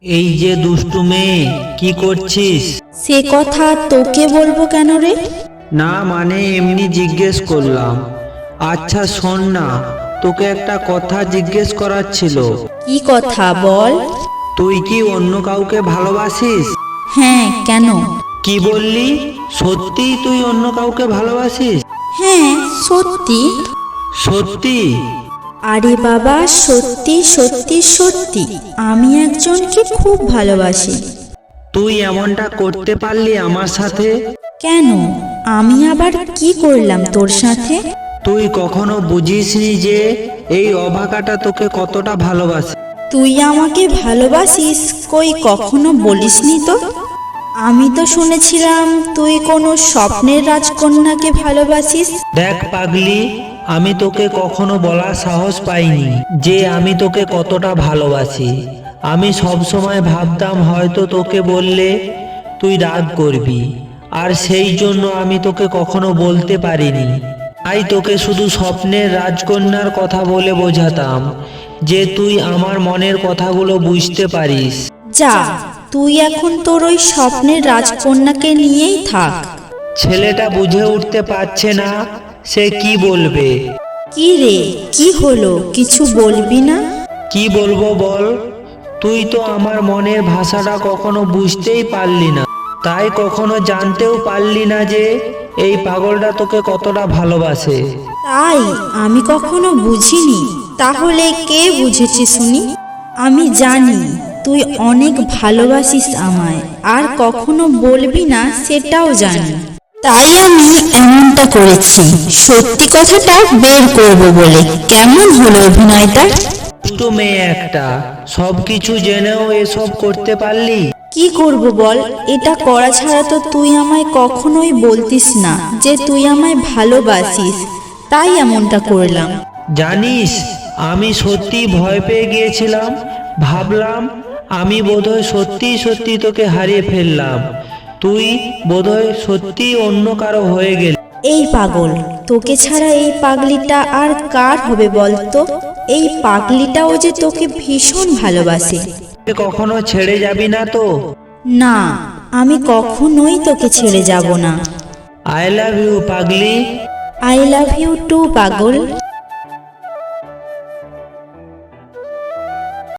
এই যে দুষ্টু মেয়ে, কি করছিস? সে কথা তোকে বলবো কেন রে? না মানে এমনি জিজ্ঞেস করলাম। আচ্ছা শোন না, তোকে একটা কথা জিজ্ঞেস করার ছিল। কি কথা বল? তুই কি অন্য কাউকে ভালোবাসিস? হ্যাঁ, কেন? কি বললি? সত্যি তুই অন্য কাউকে ভালোবাসিস? হ্যাঁ, সত্যি। সত্যি? আরে বাবা, সত্যি সত্যি সত্যি আমি একজনকে খুব ভালোবাসি। তুই এমনটা করতে পারলি আমার সাথে? কেন? আমি আবার কি করলাম তোর সাথে? তুই কখনো বুঝিসনি যে এই অভাগাটা তোকে কতটা ভালোবাসে? তুই আমাকে ভালোবাসিস কই কখনো বলিসনি তো। আমি তো শুনেছিলাম তুই কোনো স্বপ্নের রাজকন্যাকে ভালোবাসিস। দেখ পাগলি, আমি তোকে কখনো বলার সাহস পাইনি যে আমি তোকে কতটা ভালোবাসি। আমি সব সময় ভাবতাম হয়তো তোকে বললে তুই রাগ করবি, আর সেই জন্য আমি তোকে কখনো বলতে পারিনি। তাই তোকে শুধু স্বপ্নের রাজকন্যার কথা বলে বোঝাতাম যে তুই আমার মনের কথাগুলো বুঝতে পারিস। যা, তুই এখন তোর ওই স্বপ্নের রাজকন্যাকে নিয়েই থাক। ছেলেটা বুঝে উঠতে পারছে না সে কি বলবে। কি রে, কি হলো, কিছু বলবি না? কি বলবো বল? তুই তো আমার মনের ভাষাটা কখনো বুঝতেই পারলি না, তাই কখনো জানতেও পারলি না যে এই পাগলটা তোকে কতটা ভালোবাসে। তাই আমি কখনো বুঝিনি, তাহলে কে বুঝেছে শুনি? আমি জানি তুই অনেক ভালোবাসিস আমায়, আর কখনো বলবি না সেটাও জানি। তাই আমি এমনটা করেছি সত্যি কথাটা বের করব বলে। কেমন হলো অভিনয়টা? দুষ্টু মেয়ে একটা, সবকিছু জেনেও এসব করতে পারলি? কি করব বল, এটা করা ছাড়া তো তুই আমায় কখনোই বলতিস না যে তুই আমায় ভালোবাসিস, তাই এমনটা করলাম। জানিস, আমি সত্যি ভয় পেয়ে গিয়েছিলাম। ভাবলাম আমি বোধহয় সত্যি সত্যি তোকে হারিয়ে ফেললাম। তুই বোধহয় সত্যি অন্য কারো হয়ে গেলি। এই পাগল, তোকে ছাড়া এই পাগলিটা আর কার হবে বলতো? এই পাগলিটাও যে তোকে ভীষণ ভালোবাসে। কখনো ছেড়ে যাবি না তো? না, আমি কখনোই তোকে ছেড়ে যাব না। আই লাভ ইউ পাগলি। আই লাভ ইউ টু পাগল।